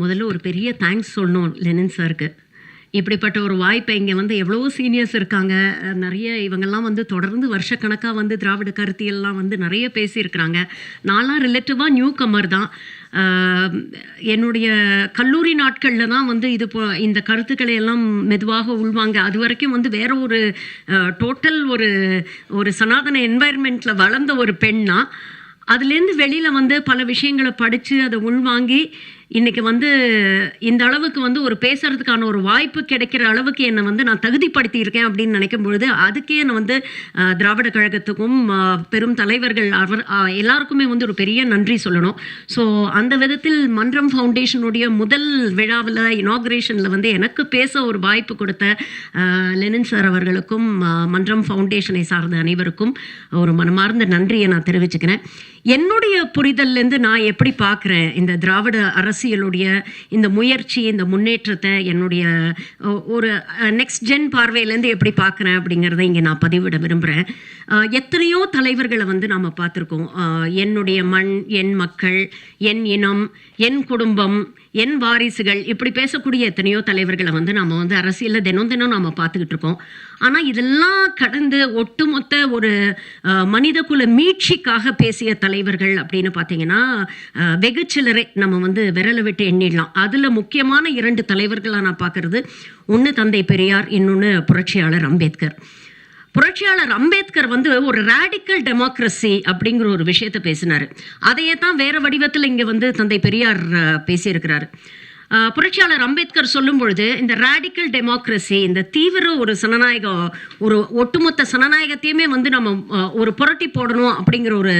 முதல்ல ஒரு பெரிய தேங்க்ஸ் சொல்லணும் லெனின் சாருக்கு. இப்படிப்பட்ட ஒரு வாய்ப்பை இங்கே வந்து எவ்வளவோ சீனியர்ஸ் இருக்காங்க, நிறைய இவங்கெல்லாம் வந்து தொடர்ந்து வருஷக்கணக்காக வந்து திராவிட கருத்தியெல்லாம் வந்து நிறைய பேசியிருக்கிறாங்க. நான்லாம் ரிலேட்டிவாக நியூ கம்மர் தான். என்னுடைய கல்லூரி நாட்களில் தான் வந்து இந்த கருத்துக்களை எல்லாம் மெதுவாக உள்வாங்க. அது வரைக்கும் வந்து வேற ஒரு டோட்டல் ஒரு சனாதன என்வாயர்மெண்ட்டில் வளர்ந்த ஒரு பெண்ணா, அதுலேருந்து வெளியில் வந்து பல விஷயங்களை படித்து அதை உள்வாங்கி இன்றைக்கி வந்து இந்த அளவுக்கு வந்து ஒரு பேசுகிறதுக்கான ஒரு வாய்ப்பு கிடைக்கிற அளவுக்கு என்னை வந்து நான் தகுதிப்படுத்தியிருக்கேன் அப்படின்னு நினைக்கும் பொழுது அதுக்கே நான் வந்து திராவிட கழகத்துக்கும் பெரும் தலைவர்கள் எல்லாருக்குமே வந்து ஒரு பெரிய நன்றி சொல்லணும். ஸோ அந்த விதத்தில் மன்றம் ஃபவுண்டேஷனுடைய முதல் விழாவில் இனாக்ரேஷனில் வந்து எனக்கு பேச ஒரு வாய்ப்பு கொடுத்த லெனின் சார் அவர்களுக்கும் மன்றம் ஃபவுண்டேஷனை சார்ந்த அனைவருக்கும் ஒரு மனமார்ந்த நன்றியை நான் தெரிவிச்சுக்கிறேன். என்னுடைய புரிதல்லேருந்து நான் எப்படி பார்க்குறேன் இந்த திராவிட அரசியலுடைய இந்த முயற்சி, இந்த முன்னேற்றத்தை என்னுடைய ஒரு நெக்ஸ்ட் ஜென் பார்வையிலேருந்து எப்படி பார்க்குறேன் அப்படிங்கிறத இங்கே நான் பதிவிட விரும்புகிறேன். எத்தனையோ தலைவர்களை வந்து நாம் பார்த்துருக்கோம். என்னுடைய மண், என் மக்கள், என் இனம், என் குடும்பம், என் வாரிசுகள், இப்படி பேசக்கூடிய எத்தனையோ தலைவர்களை வந்து நம்ம வந்து அரசியலில் தினம் தினம் நம்ம பார்த்துக்கிட்டு இருக்கோம். ஆனால் இதெல்லாம் கடந்து ஒட்டுமொத்த ஒரு மனிதகுல மீட்சிக்காக பேசிய தலைவர்கள் அப்படின்னு பார்த்தீங்கன்னா வெகு சிலரை நம்ம வந்து விரலை விட்டு எண்ணிடலாம். அதில் முக்கியமான 2 தலைவர்களாக நான் பார்க்குறது, ஒன்று தந்தை பெரியார், இன்னொன்று புரட்சியாளர் அம்பேத்கர். புரட்சியாளர் அம்பேத்கர் வந்து ஒரு ரேடிக்கல் டெமோக்ரஸி அப்படிங்கிற ஒரு விஷயத்தை பேசினார். அதையே தான் வேறு வடிவத்தில் இங்கே வந்து தந்தை பெரியார் பேசியிருக்கிறார். புரட்சியாளர் அம்பேத்கர் சொல்லும் பொழுது இந்த ரேடிக்கல் டெமோக்ரஸி, இந்த தீவிர ஒரு சனநாயகம், ஒரு ஒட்டுமொத்த சனநாயகத்தையுமே வந்து நம்ம ஒரு புரட்டி போடணும் அப்படிங்கிற ஒரு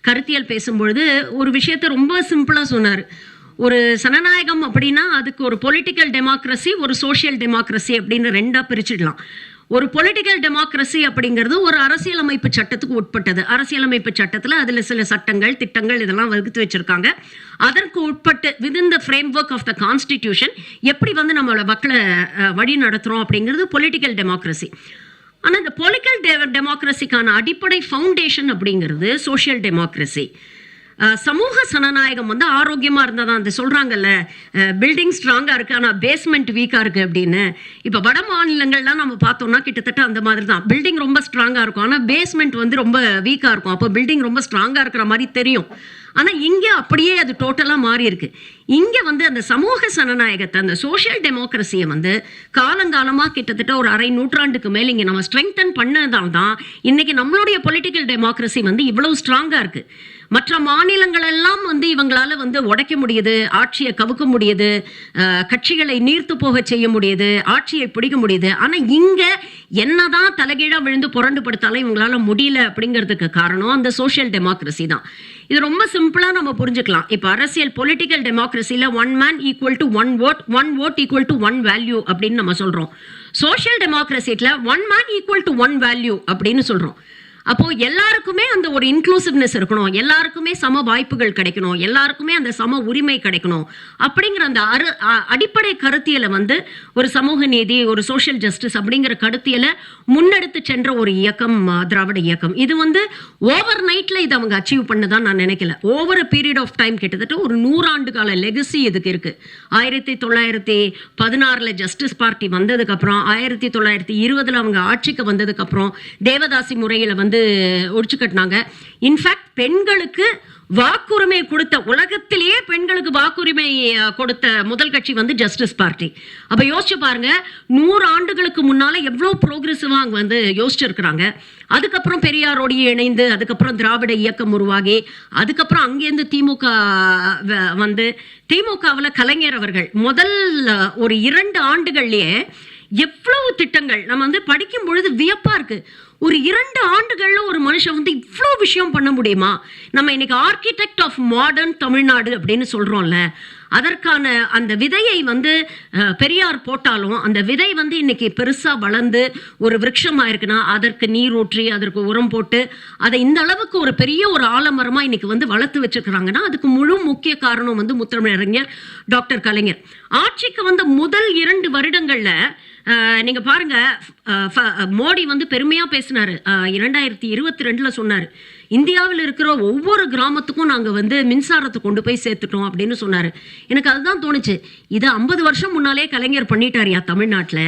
கருத்தியல் பேசும்பொழுது ஒரு விஷயத்தை ரொம்ப சிம்பிளாக சொன்னார். ஒரு சனநாயகம் அப்படின்னா அதுக்கு ஒரு பொலிட்டிக்கல் டெமோக்ரஸி, ஒரு சோஷியல் டெமோக்ரஸி அப்படின்னு 2ஆக பிரிச்சுடலாம். ஒரு பொலிட்டிக்கல் டெமோக்ரஸி அப்படிங்கிறது ஒரு அரசியலமைப்பு சட்டத்துக்கு உட்பட்டது. அரசியலமைப்பு சட்டத்தில் அதில் சில சட்டங்கள், திட்டங்கள் இதெல்லாம் வகுத்து வச்சுருக்காங்க. அதற்கு உட்பட்டு within the framework of the constitution எப்படி வந்து நம்மளோட மக்களை வழி நடத்துகிறோம் அப்படிங்கிறது பொலிட்டிக்கல் டெமோக்ரஸி. ஆனால் இந்த பொலிட்டிக்கல் டெமோக்ரஸிக்கான அடிப்படை ஃபவுண்டேஷன் அப்படிங்கிறது சோஷியல் டெமோக்ரஸி. சமூக சனநாயகம் வந்து ஆரோக்கியமாக இருந்தால் தான், அந்த சொல்கிறாங்கல்ல பில்டிங் ஸ்ட்ராங்காக இருக்குது ஆனால் பேஸ்மெண்ட் வீக்காக இருக்குது அப்படின்னு. இப்போ வட மாநிலங்கள்லாம் நம்ம பார்த்தோம்னா கிட்டத்தட்ட அந்த மாதிரி தான். பில்டிங் ரொம்ப ஸ்ட்ராங்காக இருக்கும் ஆனால் பேஸ்மெண்ட் வந்து ரொம்ப வீக்காக இருக்கும். அப்போ பில்டிங் ரொம்ப ஸ்ட்ராங்காக இருக்கிற மாதிரி தெரியும். ஆனால் இங்கே அப்படியே அது டோட்டலாக மாறி இருக்கு. இங்கே வந்து அந்த சமூக சனநாயகத்தை, அந்த சோஷியல் டெமோக்ரஸியை வந்து காலங்காலமாக கிட்டத்தட்ட ஒரு அரை நூற்றாண்டுக்கு மேலே இங்கே நம்ம ஸ்ட்ரெங்தன் பண்ணதால் தான் இன்றைக்கி நம்மளுடைய பொலிட்டிக்கல் டெமோக்ரஸி வந்து இவ்வளவு ஸ்ட்ராங்காக இருக்குது. மற்ற மாநிலங்களெல்லாம் வந்து இவங்களால வந்து உடைக்க முடியுது, ஆட்சியை கவுக்க முடியுது, கட்சிகளை நீர்த்து போக செய்ய முடியுது, ஆட்சியை பிடிக்க முடியுது. ஆனால் இங்கே என்னதான் தலைகீழாக விழுந்து புரண்டு படுத்தாலும் இவங்களால முடியல அப்படிங்கிறதுக்கு காரணம் அந்த சோஷியல் டெமோக்ரஸி தான். இது ரொம்ப சிம்பிளாக நம்ம புரிஞ்சுக்கலாம். இப்போ அரசியல் political டெமோக்ரஸியில் 1 man equal to 1 vote, 1 vote equal to 1 value அப்படின்னு நம்ம சொல்கிறோம். சோஷியல் டெமோக்ரஸியில் 1 man equal to 1 value அப்படின்னு சொல்கிறோம். அப்போது எல்லாருக்குமே அந்த ஒரு இன்க்ளூசிவ்னஸ் இருக்கணும், எல்லாருக்குமே சம வாய்ப்புகள் கிடைக்கணும், எல்லாருக்குமே அந்த சம உரிமை கிடைக்கணும் அப்படிங்கிற அந்த அடிப்படை கருத்தியலை வந்து ஒரு சமூக நீதி, ஒரு சோஷியல் ஜஸ்டிஸ் அப்படிங்கிற கருத்தியலை முன்னெடுத்து சென்ற ஒரு இயக்கம் திராவிட இயக்கம். இது வந்து ஓவர் நைட்டில் இதை அவங்க அச்சீவ் பண்ணதான் நான் நினைக்கல. ஓவர் பீரியட் ஆஃப் டைம் கிட்டத்தட்ட ஒரு 100 ஆண்டு கால லெகசி இதுக்கு இருக்குது. 1916 ஜஸ்டிஸ் பார்ட்டி வந்ததுக்கப்புறம், 1920 அவங்க ஆட்சிக்கு வந்ததுக்கப்புறம் தேவதாசி முறையில் வந்து ஒழிச்சு கட்டினாங்க. இன்ஃபேக்ட் பெண்களுக்கு வாக்குரிமை கொடுத்த, உலகத்திலேயே பெண்களுக்கு வாக்குரிமை கொடுத்த முதல் கட்சி வந்து ஜஸ்டிஸ் பார்ட்டி. அப்போ யோசிச்சு பாருங்க, 100 ஆண்டுகளுக்கு முன்னால எவ்வளோ ப்ரோக்ரெசிவாக அங்கே வந்து யோசிச்சிருக்கிறாங்க. அதுக்கப்புறம் பெரியாரோடைய இணைந்து அதுக்கப்புறம் திராவிட இயக்கம் உருவாகி அதுக்கப்புறம் அங்கேருந்து திமுக வந்து திமுகவில் கலைஞர் அவர்கள் முதல் ஒரு 2 ஆண்டுகள்லேயே எவ்வளவு திட்டங்கள் நம்ம வந்து படிக்கும் பொழுது வியப்பா இருக்கு. ஒரு 2 ஆண்டுகள்ல ஒரு மனுஷன் வந்து இவ்வளோ விஷயம் பண்ண முடியுமா? நம்ம இன்னைக்கு ஆர்கிடெக்ட் ஆஃப் மாடர்ன் தமிழ்நாடு அப்படின்னு சொல்றோம்ல, அதற்கான அந்த விதையை வந்து பெரியார் போட்டாலும் அந்த விதை வந்து இன்னைக்கு பெருசா வளர்ந்து ஒரு விருட்சமா இருக்குன்னா அதற்கு நீர் ஊற்றி அதற்கு உரம் போட்டு அதை இந்த அளவுக்கு ஒரு பெரிய ஒரு ஆலமரமா இன்னைக்கு வந்து வளர்த்து வச்சிருக்கிறாங்கன்னா அதுக்கு முழு முக்கிய காரணம் வந்து முத்தமிழறிஞர் டாக்டர் கலைஞர். ஆட்சிக்கு வந்த முதல் 2 வருடங்கள்ல நீங்க பாருங்க, மோடி வந்து பெருமையா பேசினாரு. 2022 சொன்னாரு, இந்தியாவில் இருக்கிற ஒவ்வொரு கிராமத்துக்கும் நாங்க வந்து மின்சாரத்தை கொண்டு போய் சேர்த்துட்டோம் அப்படின்னு சொன்னாரு. எனக்கு அதுதான் தோணுச்சு, இதை 50 வருஷம் முன்னாலே கலைஞர் பண்ணிட்டாரியா தமிழ்நாட்டில்.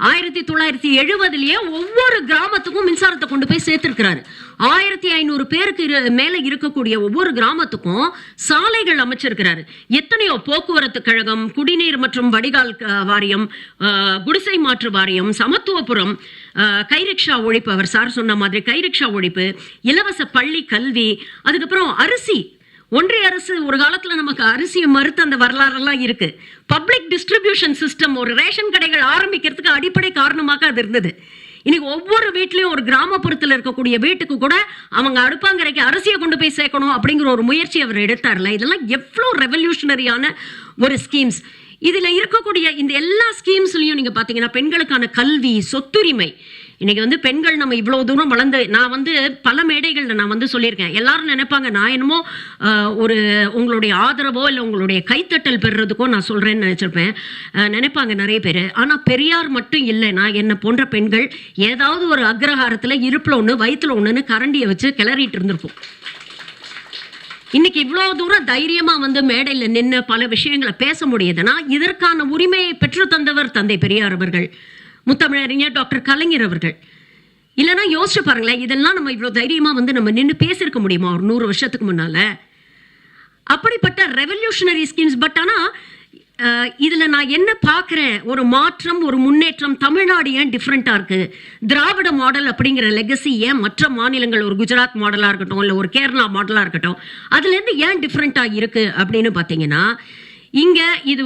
1970 ஒவ்வொரு கிராமத்துக்கும் மின்சாரத்தை கொண்டு போய் சேர்த்திருக்கிறாரு. 1500 பேருக்கு மேல இருக்கக்கூடிய ஒவ்வொரு கிராமத்துக்கும் சாலைகள் அமைச்சிருக்கிறாரு. எத்தனையோ போக்குவரத்து கழகம், குடிநீர் மற்றும் வடிகால் வாரியம், குடிசை மாற்று வாரியம், சமத்துவபுரம், கைரிக்ஷா ஒழிப்பு, அவர் சார் சொன்ன மாதிரி கைரிக்ஷா ஒழிப்பு, இலவச பள்ளி கல்வி, அதுக்கப்புறம் அரிசி. ஒன்றிய அரசு ஒரு காலத்துல நமக்கு அரிசியை மறுத்த அந்த வரலாறெல்லாம் இருக்கு. பப்ளிக் டிஸ்ட்ரிபியூஷன் சிஸ்டம், ஒரு ரேஷன் கடைகள் ஆரம்பிக்கிறதுக்கு அடிப்படை காரணமாக அது இருந்தது. இன்னைக்கு ஒவ்வொரு வீட்லயும், ஒரு கிராமப்புறத்தில் இருக்கக்கூடிய வீட்டுக்கு கூட அவங்க அடுப்பாங்கரைக்கு அரிசியை கொண்டு போய் சேர்க்கணும் அப்படிங்கிற ஒரு முயற்சி அவர் எடுத்தார்ல. இதெல்லாம் எவ்வளோ ரெவல்யூஷனரியான ஒரு ஸ்கீம்ஸ். இதுல இருக்கக்கூடிய இந்த எல்லா ஸ்கீம்ஸ்லயும் நீங்க பாத்தீங்கன்னா பெண்களுக்கான கல்வி, சொத்துரிமை. இன்னைக்கு வந்து பெண்கள் நம்ம இவ்வளவு தூரம் வளர்ந்து, நான் வந்து பல மேடைகள்ல நான் வந்து சொல்லியிருக்கேன். எல்லாரும் நினைப்பாங்க நான் என்னமோ ஒரு உங்களுடைய ஆதரவோ இல்லை உங்களுடைய கைத்தட்டல் பெறுறதுக்கோ நான் சொல்றேன்னு நினைச்சிருப்பேன், நினைப்பாங்க நிறைய பேர். ஆனா பெரியார் மட்டும் இல்லை, நான் என்ன போன்ற பெண்கள் ஏதாவது ஒரு அக்ரஹாரத்துல இருப்புல ஒண்ணு வயிற்றுல ஒண்ணுன்னு கரண்டியை வச்சு கிளறிட்டு இருந்திருப்போம். இன்னைக்கு இவ்வளோ தூரம் தைரியமா வந்து மேடையில் நின்று பல விஷயங்களை பேச முடியுதுன்னா இதற்கான உரிமையை பெற்று தந்தவர் தந்தை பெரியார் அவர்கள், முத்தமிழறிஞர் டாக்டர் கலைஞர் அவர்கள். இல்லைன்னா யோசிச்சு பாருங்களேன், இதெல்லாம் நம்ம இவ்வளோ தைரியமா வந்து நம்ம நின்று பேசியிருக்க முடியுமா ஒரு 100 வருஷத்துக்கு முன்னால? அப்படிப்பட்ட ரெவல்யூஷனரி ஸ்கீம்ஸ். பட் ஆனால் இதில் நான் என்ன பார்க்குறேன், ஒரு மாற்றம், ஒரு முன்னேற்றம். தமிழ்நாடு ஏன் டிஃப்ரெண்ட்டாக இருக்குது? திராவிட மாடல் அப்படிங்கிற லெகசி ஏன் மற்ற மாநிலங்கள், ஒரு குஜராத் மாடலாக இருக்கட்டும், இல்லை ஒரு கேரளா மாடலாக இருக்கட்டும், அதுலேருந்து ஏன் டிஃப்ரெண்ட்டாக இருக்குது அப்படின்னு பார்த்தீங்கன்னா, இங்கே இது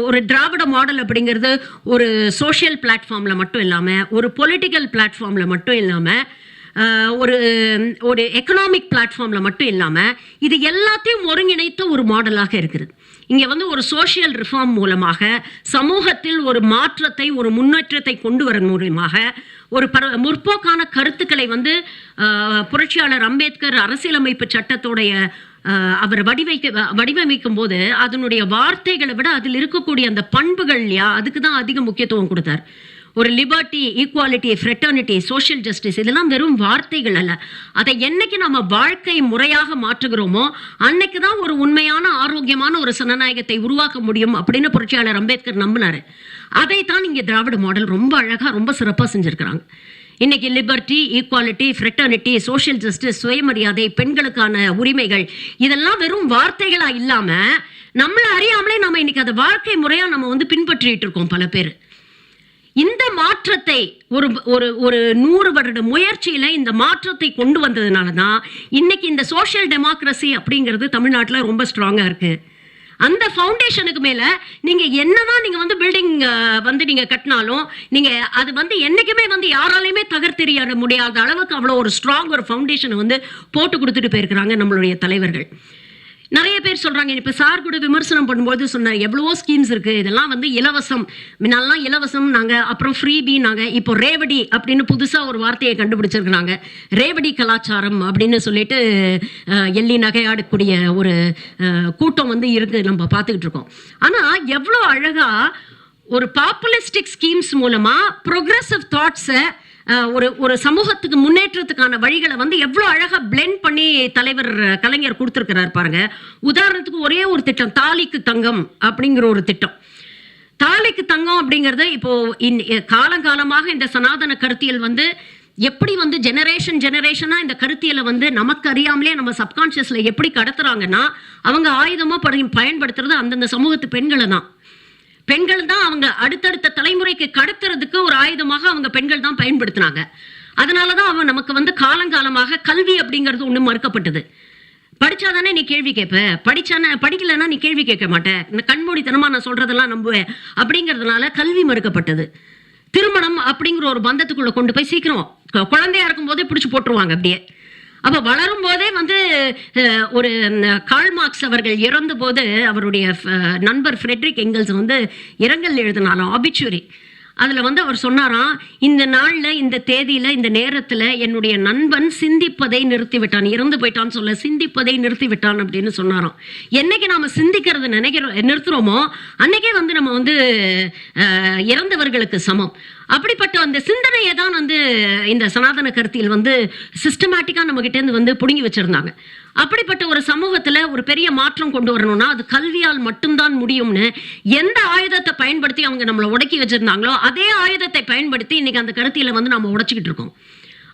ஒரு திராவிட மாடல் அப்படிங்கிறது ஒரு சோஷியல் பிளாட்ஃபார்மில் மட்டும் இல்லாமல், ஒரு பொலிட்டிக்கல் பிளாட்ஃபார்மில் மட்டும் இல்லாமல், ஒரு ஒரு எக்கனாமிக் பிளாட்ஃபார்மில் மட்டும் இல்லாமல், இது எல்லாத்தையும் ஒருங்கிணைத்த ஒரு மாடலாக இருக்குது. இங்கே வந்து ஒரு சோஷியல் ரிஃபார்ம் மூலமாக சமூகத்தில் ஒரு மாற்றத்தை, ஒரு முன்னேற்றத்தை கொண்டு வர மூலமாக ஒரு முற்போக்கான கருத்துக்களை வந்து புரட்சியாளர் அம்பேத்கர் அரசியலமைப்பு சட்டத்தோடைய அவர் வடிவமைக்கும் போது அதனுடைய வார்த்தைகளை விட அதில் இருக்கக்கூடிய அந்த பண்புகள் இல்லையா, அதுக்கு தான் அதிக முக்கியத்துவம் கொடுத்தார். ஒரு liberty, equality, fraternity, social justice, இதெல்லாம் வெறும் வார்த்தைகள் அல்ல. அதை என்னைக்கு நம்ம வாழ்க்கை முறையாக மாற்றுகிறோமோ அன்னைக்கு தான் ஒரு உண்மையான ஆரோக்கியமான ஒரு சனநாயகத்தை உருவாக்க முடியும் அப்படின்னு புரட்சியாளர் அம்பேத்கர் நம்பினாரு. அதைத்தான் இங்கே திராவிட மாடல் ரொம்ப அழகா, ரொம்ப சிறப்பாக செஞ்சிருக்கிறாங்க. இன்னைக்கு liberty, equality, fraternity, social justice, சுயமரியாதை, பெண்களுக்கான உரிமைகள், இதெல்லாம் வெறும் வார்த்தைகளா இல்லாம நம்மளை அறியாமலே நம்ம இன்னைக்கு அதை வாழ்க்கை முறையா நம்ம வந்து பின்பற்றிட்டு இருக்கோம் பல பேர். இந்த மாற்றத்தை ஒரு ஒரு 100 வருட முயற்சியில இந்த மாற்றத்தை கொண்டு வந்ததுனால தான் இன்னைக்கு இந்த சோஷியல் டெமோக்ரஸி அப்படிங்கிறது தமிழ்நாட்டில் ரொம்ப ஸ்ட்ராங்கா இருக்கு. அந்த ஃபவுண்டேஷனுக்கு மேல நீங்க என்னதான் நீங்க வந்து பில்டிங் வந்து நீங்க கட்டினாலும் நீங்க அது வந்து என்னைக்குமே வந்து யாராலையுமே தகர்த்தெறிய முடியாத அளவுக்கு அவ்வளோ ஒரு ஸ்ட்ராங் ஒரு ஃபவுண்டேஷனை வந்து போட்டு கொடுத்துட்டு போயிருக்கிறாங்க நம்மளுடைய தலைவர்கள். நிறைய பேர் சொல்றாங்க, இப்போ சார் கூட விமர்சனம் பண்ணும்போது சொன்னார் எவ்வளவோ ஸ்கீம்ஸ் இருக்கு, இதெல்லாம் வந்து இலவசம், முன்னெல்லாம் இலவசம் நாங்க, அப்புறம் ஃப்ரீபி நாங்க, இப்போ ரேவடி அப்படின்னு புதுசா ஒரு வார்த்தையை கண்டுபிடிச்சிருக்கிறாங்க. ரேவடி கலாச்சாரம் அப்படின்னு சொல்லிட்டு எள்ளி நகையாடக்கூடிய ஒரு கூட்டம் வந்து இருக்கு, நம்ம பார்த்துக்கிட்டு இருக்கோம். ஆனா எவ்வளோ அழகா ஒரு பாப்புலிஸ்டிக் ஸ்கீம்ஸ் மூலமா ப்ரோக்ரஸிவ் தாட்ஸை ஒரு சமூகத்துக்கு முன்னேற்றத்துக்கான வழிகளை வந்து எவ்வளவு அழகா பிளெண்ட் பண்ணி தலைவர் கலைஞர் கொடுத்திருக்கிறார் பாருங்க. உதாரணத்துக்கு ஒரே ஒரு திட்டம், தாலிக்கு தங்கம் அப்படிங்கிற ஒரு திட்டம். தாலிக்கு தங்கம் அப்படிங்கிறது இப்போ காலங்காலமாக இந்த சனாதன கருத்தியல் வந்து எப்படி வந்து ஜெனரேஷனா இந்த கருத்தியலை வந்து நமக்கு அறியாமலே நம்ம சப்கான்சியஸ்ல எப்படி கடத்துறாங்கன்னா, அவங்க ஆயுதமா பயன்படுத்துறது அந்தந்த சமூகத்து பெண்களை தான். பெண்கள் தான் அவங்க அடுத்தடுத்த தலைமுறைக்கு கடத்துறதுக்கு ஒரு ஆயுதமாக அவங்க பெண்கள் தான் பயன்படுத்தினாங்க. அதனாலதான் அவன் நமக்கு வந்து காலங்காலமாக கல்வி அப்படிங்கிறது ஒண்ணு மறுக்கப்பட்டது. படிச்சாதானே நீ கேள்வி கேட்ப, படிக்கலன்னா நீ கேள்வி கேட்க மாட்டேன், இந்த கண்மூடித்தனமா நான் சொல்றதெல்லாம் நம்புவேன் அப்படிங்கிறதுனால கல்வி மறுக்கப்பட்டது. திருமணம் அப்படிங்கிற ஒரு பந்தத்துக்குள்ள கொண்டு போய் சீக்கிரம் குழந்தையா இருக்கும் போதே பிடிச்சு போட்டுருவாங்க அப்படியே. அப்போ வளரும் போதே வந்து ஒரு கார்ல் மார்க்ஸ் அவர்கள் இறந்த போது அவருடைய நண்பர் ஃப்ரெட்ரிக் எங்கல்ஸ் வந்து இரங்கல் எழுதினாலும் ஆபிச்சுவரி. அதில் வந்து அவர் சொன்னாராம், இந்த நாளில், இந்த தேதியில், இந்த நேரத்தில் என்னுடைய நண்பன் சிந்திப்பதை நிறுத்திவிட்டான், இறந்து போயிட்டான்னு சொல்ல, சிந்திப்பதை நிறுத்திவிட்டான் அப்படின்னு சொன்னாராம். என்னைக்கு நாம் சிந்திக்கிறது நிறுத்துகிறோமோ அன்னைக்கே வந்து நம்ம வந்து இறந்தவர்களுக்கு சமம். அப்படிப்பட்ட அந்த சிந்தனையை தான் வந்து இந்த சனாதன கருத்தியில் வந்து சிஸ்டமேட்டிக்காக நம்மகிட்டேருந்து வந்து பிடுங்கி வச்சுருந்தாங்க. அப்படிப்பட்ட ஒரு சமூகத்தில் ஒரு பெரிய மாற்றம் கொண்டு வரணும்னா அது கல்வியால் மட்டும்தான் முடியும்னு எந்த ஆயுதத்தை பயன்படுத்தி அவங்க நம்மளை உடக்கி வச்சுருந்தாங்களோ அதே ஆயுதத்தை பயன்படுத்தி இன்றைக்கி அந்த கருத்தியில் வந்து நம்ம உடைச்சிக்கிட்டு இருக்கோம்.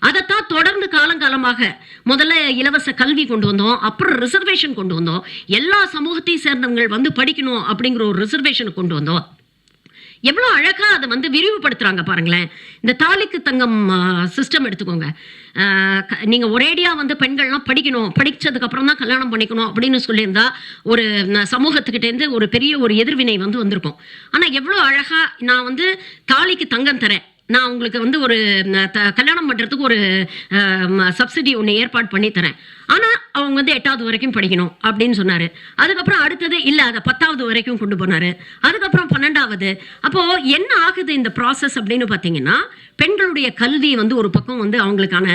அதைத்தான் தொடர்ந்து காலங்காலமாக முதல்ல இலவச கல்வி கொண்டு வந்தோம், அப்புறம் ரிசர்வேஷன் கொண்டு வந்தோம், எல்லா சமூகத்தையும் சேர்ந்தவங்க வந்து படிக்கணும் அப்படிங்கிற ஒரு ரிசர்வேஷனை கொண்டு வந்தோம். எவ்வளோ அழகாக அதை வந்து விரிவுபடுத்துகிறாங்க பாருங்களேன். இந்த தாலிக்கு தங்கம் சிஸ்டம் எடுத்துக்கோங்க. நீங்கள் ஒரேடியாக வந்து பெண்கள்லாம் படிக்கணும், படித்ததுக்கப்புறம் தான் கல்யாணம் பண்ணிக்கணும் அப்படின்னு சொல்லியிருந்தா ஒரு சமூகத்துக்கிட்டேருந்து ஒரு பெரிய ஒரு எதிர்வினை வந்து வந்திருக்கும். ஆனால் எவ்வளோ அழகாக நான் வந்து தாலிக்கு தங்கம் தரேன், நான் உங்களுக்கு வந்து ஒரு கல்யாணம் பண்ணுறதுக்கு ஒரு சப்சிடி ஒன்று ஏற்பாடு பண்ணி தரேன், ஆனால் அவங்க வந்து 8வது வரைக்கும் படிக்கணும் அப்படின்னு சொன்னார். அதுக்கப்புறம் அடுத்தது இல்லை, அதை 10வது வரைக்கும் கொண்டு போனார், அதுக்கப்புறம் 12வது. அப்போது என்ன ஆகுது இந்த ப்ராசஸ் அப்படின்னு பார்த்தீங்கன்னா, பெண்களுடைய கல்வி வந்து ஒரு பக்கம் வந்து அவங்களுக்கான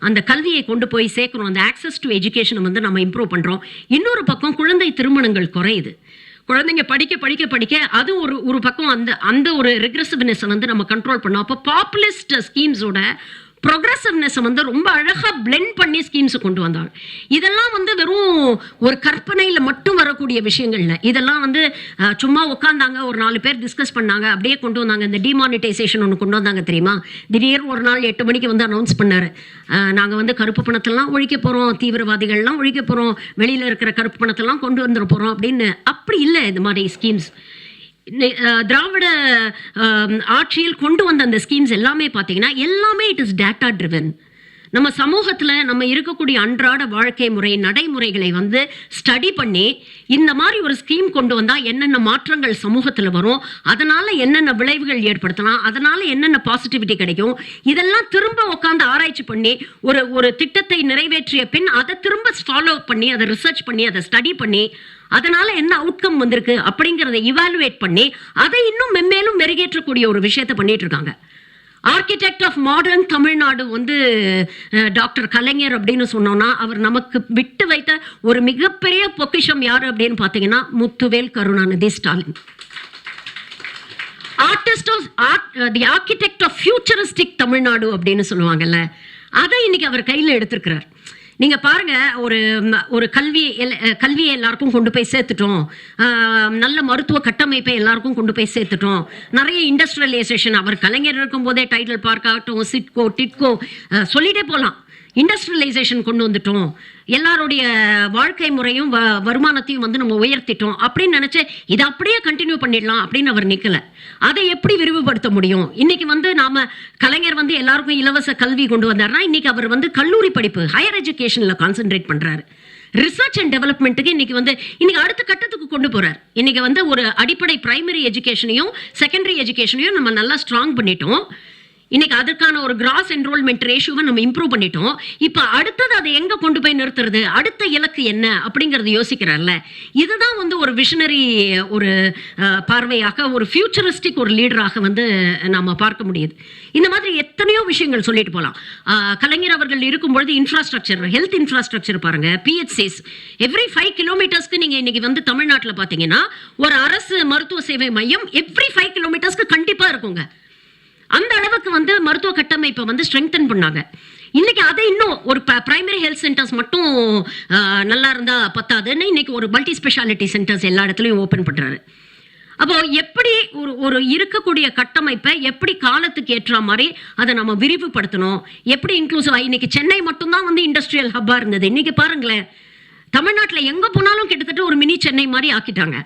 அந்த கல்வியை கொண்டு போய் சேர்க்கணும், அந்த ஆக்சஸ் டு எஜுகேஷனை வந்து நம்ம இம்ப்ரூவ் பண்ணுறோம். இன்னொரு பக்கம் குழந்தை திருமணங்கள் குறையுது. குழந்தைங்க படிக்க படிக்க படிக்க அது ஒரு பக்கம் அந்த ஒரு ரெக்ரெசிவ்னஸை வந்து நம்ம கண்ட்ரோல் பண்ணோம். அப்போ பாப்புலிஸ்ட் ஸ்கீம்ஸோட ப்ரொக்ரெசிவ்னஸை வந்து ரொம்ப அழகாக பிளெண்ட் பண்ணி ஸ்கீம்ஸை கொண்டு வந்தாங்க. இதெல்லாம் வந்து வெறும் ஒரு கற்பனையில் மட்டும் வரக்கூடிய விஷயங்கள் இல்லை. இதெல்லாம் வந்து சும்மா உட்காந்தாங்க, ஒரு 4 பேர் டிஸ்கஸ் பண்ணாங்க, அப்படியே கொண்டு வந்தாங்க. இந்த டிமானிட்டைசேஷன் ஒன்று கொண்டு வந்தாங்க தெரியுமா? திடீர்னு ஒரு நாள் 8 மணிக்கு வந்து அனௌன்ஸ் பண்ணார், நாங்கள் வந்து கருப்பு பணத்தெல்லாம் ஒழிக்க போகிறோம், தீவிரவாதிகள்லாம் ஒழிக்க போகிறோம், வெளியில் இருக்கிற கருப்பு பணத்தெல்லாம் கொண்டு வந்துட போகிறோம் அப்படின்னு. அப்படி இல்லை இந்த மாதிரி ஸ்கீம்ஸ். திராவிட ஆட்சியில் கொண்டு வந்த அந்த ஸ்கீம்ஸ் எல்லாமே பார்த்தீங்கன்னா எல்லாமே இட் இஸ் டேட்டா ட்ரிவன். நம்ம சமூகத்தில் நம்ம இருக்கக்கூடிய அன்றாட வாழ்க்கை முறை நடைமுறைகளை வந்து ஸ்டடி பண்ணி இந்த மாதிரி ஒரு ஸ்கீம் கொண்டு வந்தால் என்னென்ன மாற்றங்கள் சமூகத்தில் வரும், அதனால் என்னென்ன விளைவுகள் ஏற்படுத்தலாம், அதனால் என்னென்ன பாசிட்டிவிட்டி கிடைக்கும், இதெல்லாம் திரும்ப உட்காந்து ஆராய்ச்சி பண்ணி ஒரு திட்டத்தை நிறைவேற்றிய பின் அதை திரும்ப ஃபாலோ பண்ணி அதை ரிசர்ச் பண்ணி அதை ஸ்டடி பண்ணி அதனால என்ன அவுட்கம் வந்திருக்கு அப்படிங்கிறத இவாலுவேட் பண்ணி அதை இன்னும் மென்மேலும் மெருகேற்றக்கூடிய ஒரு விஷயத்தை பண்ணிட்டு இருக்காங்க. ஆர்கிடெக்ட் ஆஃப் மாடர்ன் தமிழ்நாடு வந்து டாக்டர் கலைஞர் அப்படின்னு சொன்னோம்னா அவர் நமக்கு விட்டு வைத்த ஒரு மிகப்பெரிய பொக்கிஷம் யார் அப்படின்னு பார்த்தீங்கன்னா Muthuvel Karunanidhi Stalin. The architect of futuristic Tamil Nadu அப்படின்னு சொல்லுவாங்கல்ல, அதை இன்னைக்கு அவர் கையில் எடுத்திருக்கிறார். நீங்கள் பாருங்கள், ஒரு கல்வியை எல்லாருக்கும் கொண்டு போய் சேர்த்துட்டோம், நல்ல மருத்துவ கட்டமைப்பை எல்லாருக்கும் கொண்டு போய் சேர்த்துட்டோம், நிறைய இண்டஸ்ட்ரியலைசேஷன், அவர் கலைஞர் இருக்கும்போதே டைடல் பார்க் ஆகட்டும், சிட்கோ டிட்கோ சொல்லிட்டே போகலாம், இண்டஸ்ட்ரியலைசேஷன் கொண்டு வந்துட்டோம், எல்லாருடைய வாழ்க்கை முறையும் வருமானத்தையும் வந்து நம்ம உயர்த்திட்டோம் அப்படின்னு நினச்சி இதை அப்படியே கண்டினியூ பண்ணிடலாம் அப்படின்னு அவர் நிற்கலை. அதை எப்படி விரிவுபடுத்த முடியும்? இன்னைக்கு வந்து நாம கலைஞர் வந்து எல்லாருக்கும் இலவச கல்வி கொண்டு வந்தார்னா இன்னைக்கு அவர் வந்து கல்லூரி படிப்பு ஹையர் எஜுகேஷனில் கான்சென்ட்ரேட் பண்ணுறாரு. ரிசர்ச் அண்ட் டெவலப்மெண்ட்டுக்கு இன்னைக்கு அடுத்த கட்டத்துக்கு கொண்டு போகிறார். இன்னைக்கு வந்து ஒரு அடிப்படை பிரைமரி எஜுகேஷனையும் செகண்டரி எஜுகேஷனையும் நம்ம நல்லா ஸ்ட்ராங் பண்ணிட்டோம். இன்னைக்கு அதற்கான ஒரு கிராஸ் என்ரோல்மெண்ட் ரேஷியோவை நம்ம இம்ப்ரூவ் பண்ணிட்டோம். இப்போ அடுத்தது அதை எங்கே கொண்டு போய் நிறுத்துறது, அடுத்த இலக்கு என்ன அப்படிங்கிறது யோசிக்கிறார்ல. இதுதான் வந்து ஒரு விஷனரி ஒரு பார்வையாக ஒரு ஃபியூச்சரிஸ்டிக் ஒரு லீடராக வந்து நம்ம பார்க்க முடியுது. இந்த மாதிரி எத்தனையோ விஷயங்கள் சொல்லிட்டு போகலாம். கலைஞர் அவர்கள் இருக்கும்பொழுது இன்ஃப்ராஸ்ட்ரக்சர், ஹெல்த் இன்ஃப்ராஸ்ட்ரக்சர் பாருங்கள், பிஹெச்சிஸ் எவ்ரி 5 கிலோமீட்டர்ஸ்க்கு நீங்கள் இன்னைக்கு வந்து தமிழ்நாட்டில் பார்த்தீங்கன்னா ஒரு அரசு மருத்துவ சேவை மையம் எவ்ரி 5 கிலோமீட்டர்ஸ்க்கு கண்டிப்பாக இருக்குங்க. அந்த அளவுக்கு வந்து மருத்துவ கட்டமைப்பை வந்து ஸ்ட்ரெங்தன் பண்ணாங்க. இன்னைக்கு அதை இன்னும் ஒரு பிரைமரி ஹெல்த் சென்டர்ஸ் மட்டும் நல்லா இருந்தால் பத்தாதுன்னு இன்னைக்கு ஒரு மல்டி ஸ்பெஷாலிட்டி சென்டர்ஸ் எல்லா இடத்துலையும் ஓப்பன் பண்ணுறாரு. அப்போ எப்படி ஒரு இருக்கக்கூடிய கட்டமைப்பை எப்படி காலத்துக்கு ஏற்ற மாதிரி அதை நம்ம விரிவுபடுத்தணும், எப்படி இன்க்ளூசிவாக. இன்னைக்கு சென்னை மட்டும்தான் வந்து இண்டஸ்ட்ரியல் ஹப்பாக இருந்தது. இன்னைக்கு பாருங்களேன், தமிழ்நாட்டில் எங்கே போனாலும் கிட்டத்தட்ட ஒரு மினி சென்னை மாதிரி ஆக்கிட்டாங்க.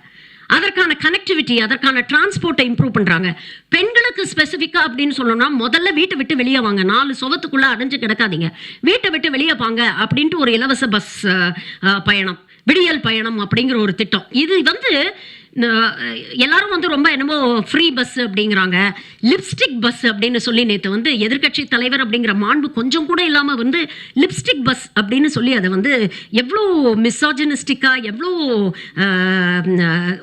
அதற்கான கனெக்டிவிட்டி, அதற்கான டிரான்ஸ்போர்ட்டை இம்ப்ரூவ் பண்ணுறாங்க. பெண்களுக்கு ஸ்பெசிஃபிக்காக அப்படின்னு சொல்லணும்னா முதல்ல வீட்டை விட்டு வெளியே வாங்க, 4 சுவத்துக்குள்ளே அடைஞ்சு கிடக்காதீங்க, வீட்டை விட்டு வெளியே வாங்க அப்படின்ட்டு ஒரு இலவச பஸ் பயணம், விடியல் பயணம் அப்படிங்கிற ஒரு திட்டம். இது வந்து எல்லாரும் வந்து ரொம்ப என்னமோ ஃப்ரீ பஸ் அப்படிங்கிறாங்க, லிப்ஸ்டிக் பஸ் அப்படின்னு சொல்லி நேற்று வந்து எதிர்க்கட்சி தலைவர் அப்படிங்கிற மாண்பு கொஞ்சம் கூட இல்லாமல் வந்து லிப்ஸ்டிக் பஸ் அப்படின்னு சொல்லி அதை வந்து எவ்வளோ மிசாஜினிஸ்டிக்காக எவ்வளோ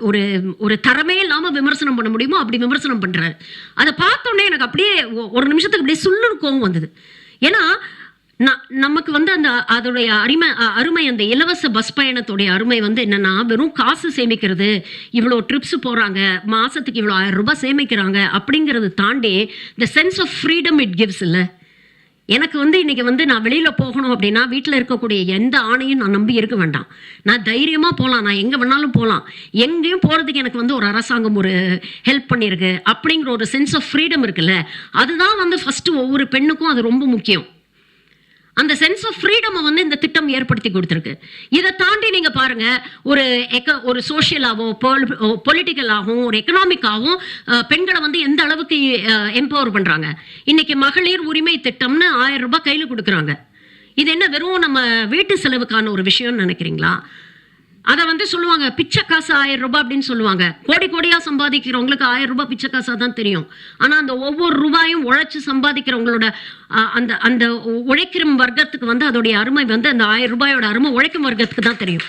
ஒரு ஒரு தரமே இல்லாமல் விமர்சனம் பண்ண முடியுமோ அப்படி விமர்சனம் பண்ணுறாரு. அதை பார்த்தோன்னே எனக்கு அப்படியே ஒரு நிமிஷத்துக்கு அப்படியே சுள்ளுன்னு கோவம் வந்தது. ஏன்னா நமக்கு வந்து அந்த அதோடைய அருமை அந்த இலவச பஸ் பயணத்துடைய அருமை வந்து என்னன்னா, வெறும் காசு சேமிக்கிறது, இவ்வளோ ட்ரிப்ஸ் போகிறாங்க, மாதத்துக்கு இவ்வளோ 1000 ரூபாய் சேமிக்கிறாங்க அப்படிங்கிறது தாண்டி the sense of freedom it gives. இல்லை, எனக்கு வந்து இன்றைக்கி வந்து நான் வெளியில் போகணும் அப்படின்னா வீட்டில் இருக்கக்கூடிய எந்த ஆணையும் நான் நம்பி இருக்க வேண்டாம், நான் தைரியமாக போகலாம், நான் எங்கே வேணாலும் போகலாம், எங்கேயும் போகிறதுக்கு எனக்கு வந்து ஒரு அரசாங்கம் ஒரு ஹெல்ப் பண்ணியிருக்கு அப்படிங்கிற ஒரு சென்ஸ் ஆஃப் ஃப்ரீடம் இருக்குல்ல, அதுதான் வந்து ஃபஸ்ட்டு ஒவ்வொரு பெண்ணுக்கும் அது ரொம்ப முக்கியம். அந்த சென்ஸ் ஆஃப் ஃப்ரீடமை வந்து இந்த திட்டம் ஏற்படுத்தி கொடுத்துருக்கு. இதை தாண்டி நீங்கள் பாருங்கள், ஒரு சோஷியலாகவும் பொலிட்டிக்கலாகவும் ஒரு எக்கனாமிக்காகவும் பெண்களை வந்து எந்த அளவுக்கு எம்பவர் பண்ணுறாங்க. இன்னைக்கு மகளிர் உரிமை திட்டம்னு 1000 ரூபாய் கையில் கொடுக்குறாங்க. இது என்ன வெறும் நம்ம வீட்டு செலவுக்கான ஒரு விஷயம்னு நினைக்கிறீங்களா? அதை வந்து சொல்லுவாங்க பிச்சை காசு 1000 ரூபாய் அப்படின்னு சொல்லுவாங்க. கோடி கோடியாக சம்பாதிக்கிறவங்களுக்கு 1000 ரூபாய் பிச்சை காசாக தான் தெரியும். ஆனால் அந்த ஒவ்வொரு ரூபாயும் உழைச்சி சம்பாதிக்கிறவங்களோட அந்த அந்த உழைக்கிற வர்க்கத்துக்கு வந்து அதோடைய அருமை வந்து அந்த 1000 ரூபாயோட அருமை உழைக்கும் வர்க்கத்துக்கு தான் தெரியும்.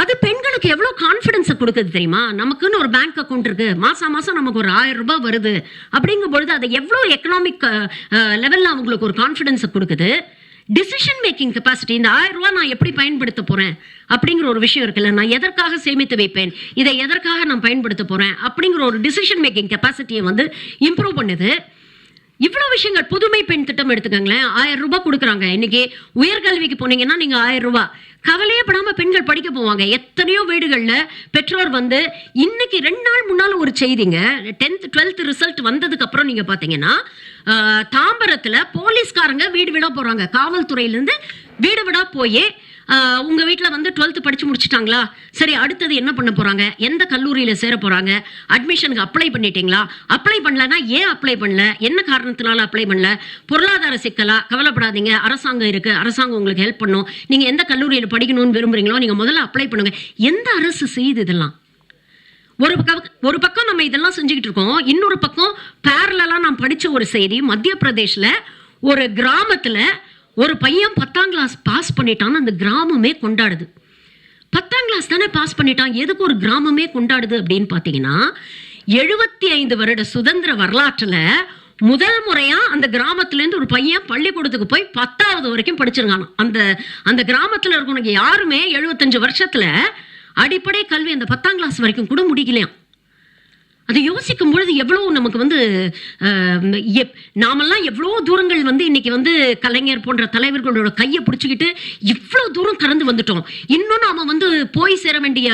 அது பெண்களுக்கு எவ்வளோ கான்ஃபிடன்ஸை கொடுக்குது தெரியுமா? நமக்குன்னு ஒரு பேங்க் அக்கௌண்ட் இருக்கு, மாதம் மாதம் நமக்கு ஒரு 1000 ரூபாய் வருது அப்படிங்கும் பொழுது அதை எவ்வளோ எக்கனாமிக் லெவலில் அவங்களுக்கு ஒரு கான்ஃபிடன்ஸை கொடுக்குது. டிசிஷன் மேக்கிங் கெப்பாசிட்டி, இந்த 1000 ரூபாய் நான் எப்படி பயன்படுத்த போகிறேன் அப்படிங்கிற ஒரு விஷயம் இருக்குல்ல, நான் எதற்காக சேமித்து வைப்பேன், இதை எதற்காக நான் பயன்படுத்த போகிறேன் அப்படிங்கிற ஒரு டிசிஷன் மேக்கிங் கெப்பாசிட்டியை வந்து இம்ப்ரூவ் பண்ணுது. இவ்வளோ விஷயங்கள். புதுமை பெண் திட்டம் எடுத்துக்கோங்களேன், 1000 ரூபாய் கொடுக்குறாங்க. இன்னைக்கு உயர்கல்விக்கு போனீங்கன்னா நீங்கள் 1000 ரூபாய் கவலையே படாமல் பெண்கள் படிக்க போவாங்க. எத்தனையோ வீடுகளில் பெற்றோர் வந்து இன்னைக்கு 2 நாள் முன்னால் ஒரு செய்திங்க, 10th 12th ரிசல்ட் வந்ததுக்கு அப்புறம் நீங்கள் பார்த்தீங்கன்னா தாம்பரத்தில் போலீஸ்காரங்க வீடு விடா போகிறாங்க. காவல்துறையிலேருந்து வீடு விடா போய் உங்கள் வீட்டில் வந்து 12th படித்து முடிச்சிட்டாங்களா, சரி அடுத்தது என்ன பண்ண போகிறாங்க, எந்த கல்லூரியில் சேர போகிறாங்க, அட்மிஷனுக்கு அப்ளை பண்ணிட்டீங்களா, அப்ளை பண்ணலன்னா ஏன் அப்ளை பண்ணல, என்ன காரணத்தினால அப்ளை பண்ணல, பொருளாதார சிக்கலா, கவலைப்படாதீங்க அரசாங்கம் இருக்குது, அரசாங்கம் உங்களுக்கு ஹெல்ப் பண்ணும், நீங்கள் எந்த கல்லூரியில் படிக்கணும்னு விரும்புகிறீங்களோ நீங்கள் முதல்ல அப்ளை பண்ணுங்கள். எந்த அரசு செய்யுது இதெல்லாம்? ஒரு பக்கம் நம்ம இதெல்லாம் செஞ்சுக்கிட்டு இருக்கோம், இன்னொரு பக்கம் பேரலா நான் படித்த ஒரு செய்தி, மத்திய பிரதேஷ்ல ஒரு கிராமத்தில் ஒரு பையன் 10ஆம் கிளாஸ் பாஸ் பண்ணிட்டான்னு அந்த கிராமமே கொண்டாடுது. 10ஆம் கிளாஸ் தானே பாஸ் பண்ணிட்டான், எதுக்கு ஒரு கிராமமே கொண்டாடுது அப்படின்னு பார்த்தீங்கன்னா, 75 வருட சுதந்திர வரலாற்றில் முதல் முறையா அந்த கிராமத்திலேருந்து ஒரு பையன் பள்ளிக்கூடத்துக்கு போய் 10வது வரைக்கும் படிச்சிருக்காங்க. அந்த கிராமத்தில் இருக்கவங்க யாருமே 75 வருஷத்துல அடிப்படை கல்வி அந்த 10ஆம் கிளாஸ் வரைக்கும் கூட முடிக்கலையாம். அதை யோசிக்கும் பொழுது எவ்வளோ நமக்கு வந்து நாமெல்லாம் எவ்வளோ தூரங்கள் வந்து இன்னைக்கு வந்து கலைஞர் போன்ற தலைவர்களோட கையை பிடிச்சிக்கிட்டு இவ்வளோ தூரம் கடந்து வந்துட்டோம். இன்னும் நாம வந்து போய் சேர வேண்டிய